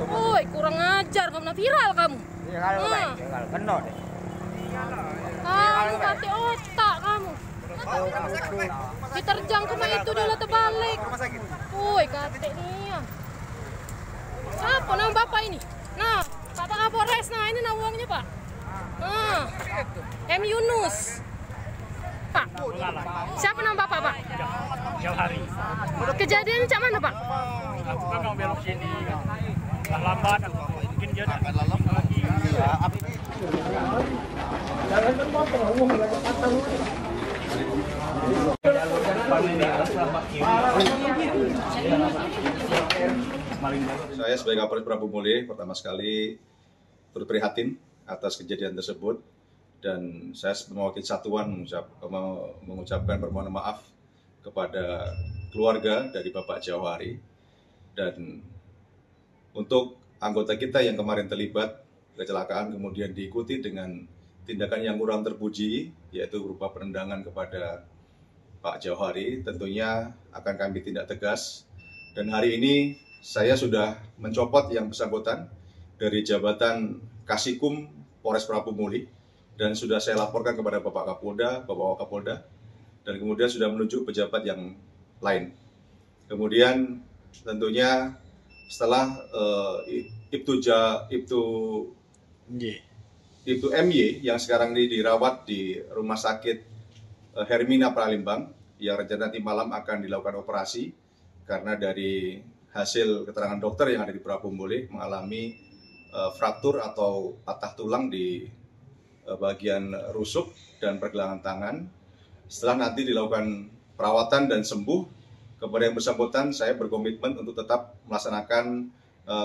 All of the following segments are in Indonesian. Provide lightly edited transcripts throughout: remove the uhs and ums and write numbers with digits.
Woi, kurang ajar, kamu na viral kamu. Kena deh. Kamu mati otak kamu. Diterjang kemana itu dulu terbalik. Woi, katek nih. Apa nama bapak ini? Nah, Pak Kapolres, nah ini nah uangnya Pak. Nah, M. Yunus. Pak, siapa nama bapak Pak? Jauhari. Kejadiannya cak mana Pak? Aku kan mau belok sini kan. Lah lambat aku mungkin dia akan lagi. Saya sebagai Kapolres Prabu Mulih pertama sekali turut prihatin atas kejadian tersebut dan saya mewakili satuan mengucapkan permohonan maaf kepada keluarga dari Bapak Jauhari dan untuk anggota kita yang kemarin terlibat kecelakaan kemudian diikuti dengan tindakan yang kurang terpuji yaitu berupa penendangan kepada Pak Jauhari, tentunya akan kami tindak tegas dan hari ini saya sudah mencopot yang bersangkutan dari jabatan Kasikum Polres Prabu Mulih dan sudah saya laporkan kepada Bapak Kapolda, Bapak Wakapolda dan kemudian sudah menuju pejabat yang lain. Kemudian tentunya setelah Ibtu MY yang sekarang ini dirawat di Rumah Sakit Hermina Pralimbang yang rencana nanti malam akan dilakukan operasi karena dari hasil keterangan dokter yang ada di Prabu Mulih mengalami fraktur atau patah tulang di bagian rusuk dan pergelangan tangan. Setelah nanti dilakukan perawatan dan sembuh, kepada yang bersangkutan saya berkomitmen untuk tetap melaksanakan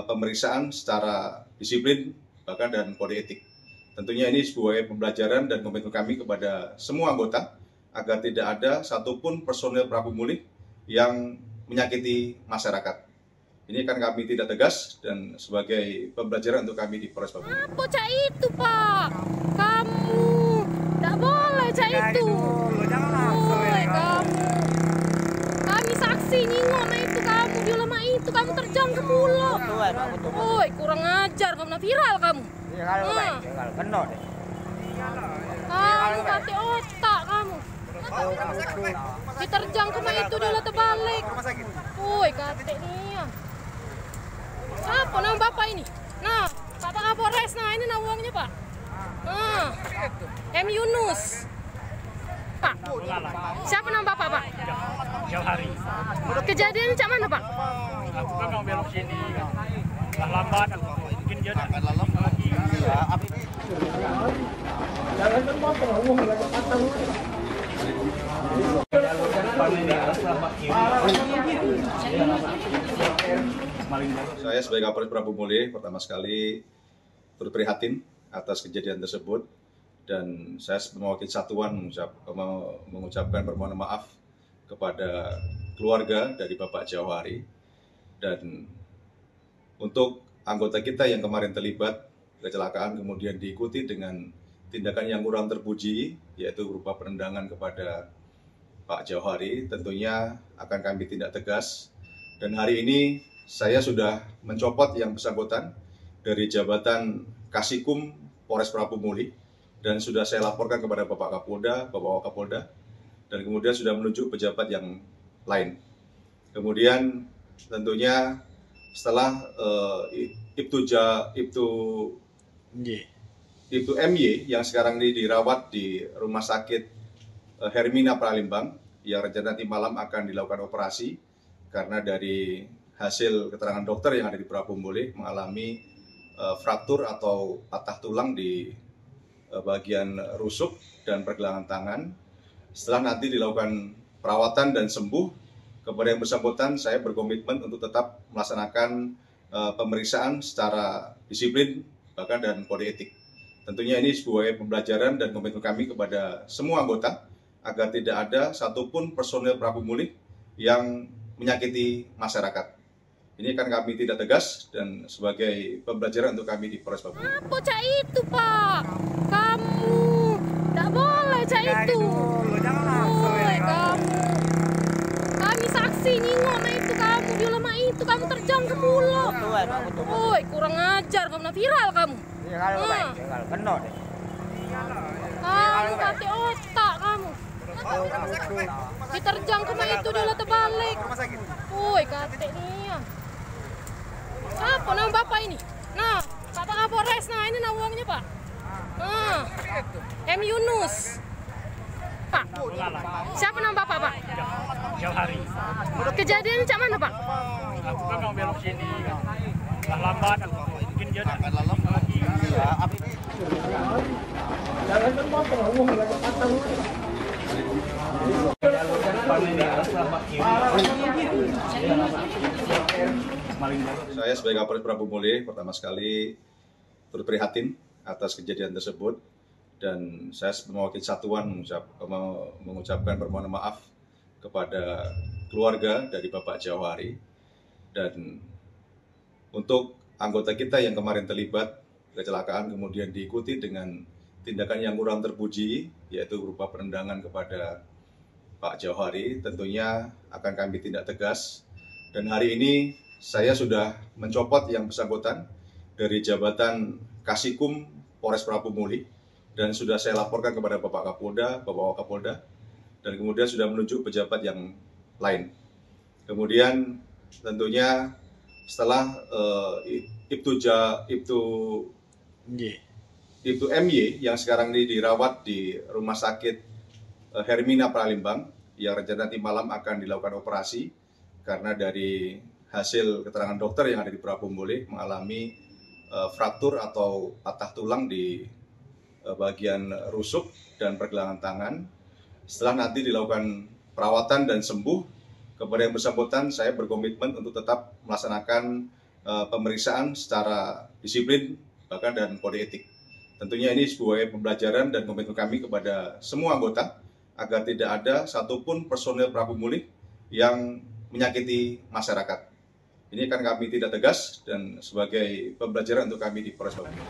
pemeriksaan secara disiplin bahkan dan kode etik. Tentunya ini sebuah pembelajaran dan komitmen kami kepada semua anggota agar tidak ada satupun personel Prabu Mulih yang menyakiti masyarakat. Ini kan kami tidak tegas dan sebagai pembelajaran untuk kami di Polres Prabu Mulih. Apa cak itu Pak? Kamu tidak boleh cak itu. Woi kamu. Kami saksi nyingok na itu kamu di lama itu kamu terjang ke pulau. Woi kurang ajar, kamu na viral kamu. Kena deh. Kamu mati otak kamu. Diterjang kemana itu dulu terbalik. Woi katek nih. Apa nama bapak ini? Nah, Pak Kapolres, nah ini nah uangnya Pak. Nah, M. Yunus. Pak, siapa nama bapak Pak? Jauhari. Kejadiannya cak mana Pak? Aku kan mau belok sini kan. Lah lambat aku mungkin dia akan lagi. Saya sebagai Kapolres Prabu Mulih pertama sekali turut prihatin atas kejadian tersebut dan saya mewakili satuan mengucapkan permohonan maaf kepada keluarga dari Bapak Jauhari dan untuk anggota kita yang kemarin terlibat kecelakaan kemudian diikuti dengan tindakan yang kurang terpuji yaitu berupa penendangan kepada Pak Jauhari, tentunya akan kami tindak tegas dan hari ini saya sudah mencopot yang bersangkutan dari jabatan Kasikum Polres Prabu Mulih dan sudah saya laporkan kepada Bapak Kapolda, Bapak Wakapolda dan kemudian sudah menuju pejabat yang lain. Kemudian tentunya setelah Ibtu MY yang sekarang ini dirawat di Rumah Sakit Hermina Pralimbang yang rencana nanti malam akan dilakukan operasi karena dari hasil keterangan dokter yang ada di Prabu Mulih mengalami fraktur atau patah tulang di bagian rusuk dan pergelangan tangan. Setelah nanti dilakukan perawatan dan sembuh, kepada yang bersangkutan saya berkomitmen untuk tetap melaksanakan pemeriksaan secara disiplin bahkan dan kode etik. Tentunya ini sebuah pembelajaran dan komitmen kami kepada semua anggota agar tidak ada satupun personel Prabu Mulih yang menyakiti masyarakat. Ini kan kami tidak tegas dan sebagai pembelajaran untuk kami di Polres Prabu Mulih. Apa cak itu Pak? Kamu tidak boleh cak itu. Woi kamu. Kami saksi nyingok na itu kamu di lama itu kamu terjang ke pulau. baik aku tuh. Woi, kurang ajar kamu, viral kamu. Iya kalau baik, kalau kena deh. Kamu kate otak kamu. Diterjang kema itu dia terbalik. Woi, kate nih. Siapa nama bapak ini? Nah, Pak Kapolres, nah ini nah uangnya Pak. Nah, M. Yunus. Pak, siapa nama bapak Pak? Jauhari. Kejadiannya cak mana Pak? Aku kan mau belok sini kan. Lah lambat aku. Mungkin dia akan lalap lagi. Saya sebagai Kapolres Prabumulih pertama sekali turut prihatin atas kejadian tersebut dan saya mewakili satuan mengucapkan permohonan maaf kepada keluarga dari Bapak Jauhari dan untuk anggota kita yang kemarin terlibat kecelakaan kemudian diikuti dengan tindakan yang kurang terpuji yaitu berupa penendangan kepada Pak Jauhari, tentunya akan kami tindak tegas dan hari ini saya sudah mencopot yang bersangkutan dari jabatan Kasikum Polres Prabumulih dan sudah saya laporkan kepada Bapak Kapolda, Bapak Wakapolda, dan kemudian sudah menunjuk pejabat yang lain. Kemudian tentunya setelah Ibtu MY yang sekarang ini dirawat di Rumah Sakit Hermina Palembang yang rencana nanti malam akan dilakukan operasi karena dari hasil keterangan dokter yang ada di Prabumulih mengalami fraktur atau patah tulang di bagian rusuk dan pergelangan tangan. Setelah nanti dilakukan perawatan dan sembuh, kepada yang bersangkutan saya berkomitmen untuk tetap melaksanakan pemeriksaan secara disiplin bahkan dan kode etik. Tentunya ini sebuah pembelajaran dan komitmen kami kepada semua anggota agar tidak ada satupun personel Prabumulih yang menyakiti masyarakat. Ini akan kami tindak tegas dan sebagai pembelajaran untuk kami di Polres Prabumulih.